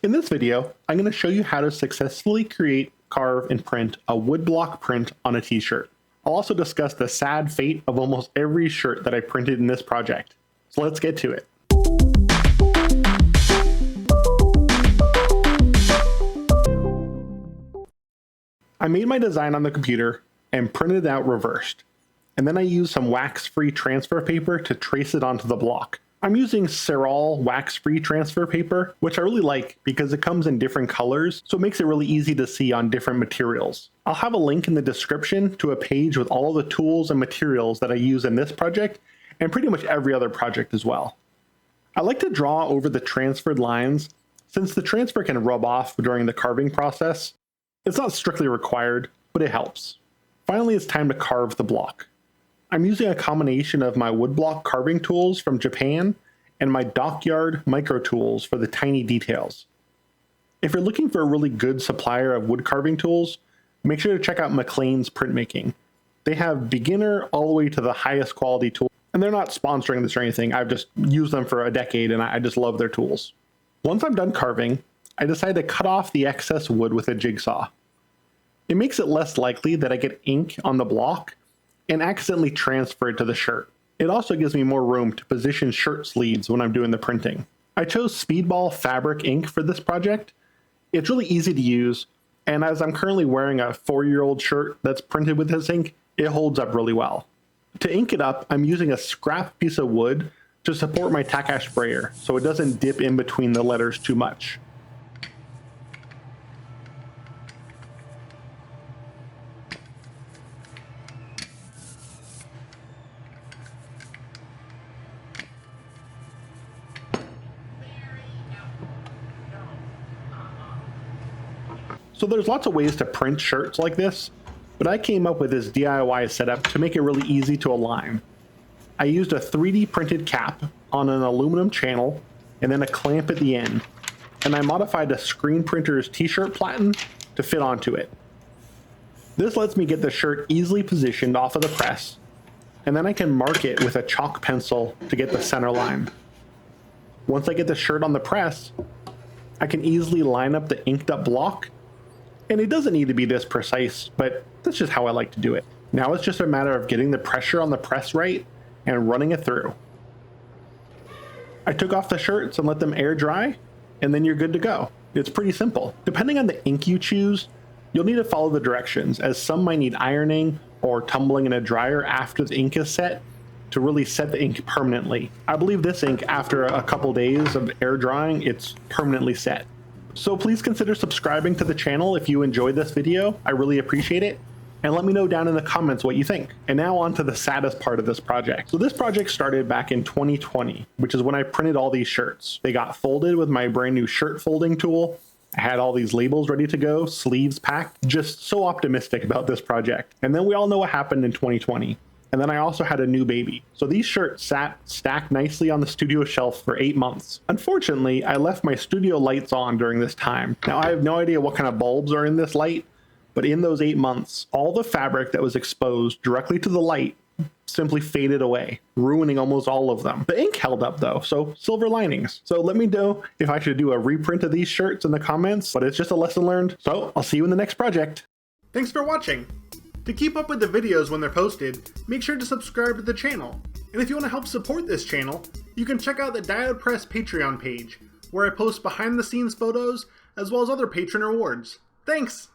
In this video, I'm going to show you how to successfully create, carve, and print a woodblock print on a t-shirt. I'll also discuss the sad fate of almost every shirt that I printed in this project. So let's get to it. I made my design on the computer and printed it out reversed. And then I used some wax-free transfer paper to trace it onto the block. I'm using Cerol wax-free transfer paper, which I really like because it comes in different colors, so it makes it really easy to see on different materials. I'll have a link in the description to a page with all of the tools and materials that I use in this project, and pretty much every other project as well. I like to draw over the transferred lines, since the transfer can rub off during the carving process. It's not strictly required, but it helps. Finally, it's time to carve the block. I'm using a combination of my woodblock carving tools from Japan and my Dockyard micro tools for the tiny details. If you're looking for a really good supplier of wood carving tools, make sure to check out McLean's Printmaking. They have beginner all the way to the highest quality tools, and they're not sponsoring this or anything. I've just used them for a decade and I just love their tools. Once I'm done carving, I decide to cut off the excess wood with a jigsaw. It makes it less likely that I get ink on the block and accidentally transfer it to the shirt. It also gives me more room to position shirt sleeves when I'm doing the printing. I chose Speedball fabric ink for this project. It's really easy to use, and as I'm currently wearing a 4-year-old shirt that's printed with this ink, it holds up really well. To ink it up, I'm using a scrap piece of wood to support my Takash sprayer so it doesn't dip in between the letters too much. So there's lots of ways to print shirts like this, but I came up with this DIY setup to make it really easy to align. I used a 3D printed cap on an aluminum channel and then a clamp at the end, and I modified a screen printer's t-shirt platen to fit onto it. This lets me get the shirt easily positioned off of the press, and then I can mark it with a chalk pencil to get the center line. Once I get the shirt on the press, I can easily line up the inked up block. And it doesn't need to be this precise, but that's just how I like to do it. Now it's just a matter of getting the pressure on the press right and running it through. I took off the shirts and let them air dry, and then you're good to go. It's pretty simple. Depending on the ink you choose, you'll need to follow the directions, as some might need ironing or tumbling in a dryer after the ink is set to really set the ink permanently. I believe this ink, after a couple days of air drying, it's permanently set. So please consider subscribing to the channel if you enjoyed this video. I really appreciate it. And let me know down in the comments what you think. And now on to the saddest part of this project. So this project started back in 2020, which is when I printed all these shirts. They got folded with my brand new shirt folding tool. I had all these labels ready to go, sleeves packed, just so optimistic about this project. And then we all know what happened in 2020. And then I also had a new baby. So these shirts sat stacked nicely on the studio shelf for 8 months. Unfortunately, I left my studio lights on during this time. Now I have no idea what kind of bulbs are in this light, but in those 8 months, all the fabric that was exposed directly to the light simply faded away, ruining almost all of them. The ink held up though, so silver linings. So let me know if I should do a reprint of these shirts in the comments, but it's just a lesson learned. So I'll see you in the next project. Thanks for watching. To keep up with the videos when they're posted, make sure to subscribe to the channel. And if you want to help support this channel, you can check out the Diode Press Patreon page, where I post behind the scenes photos as well as other patron rewards. Thanks!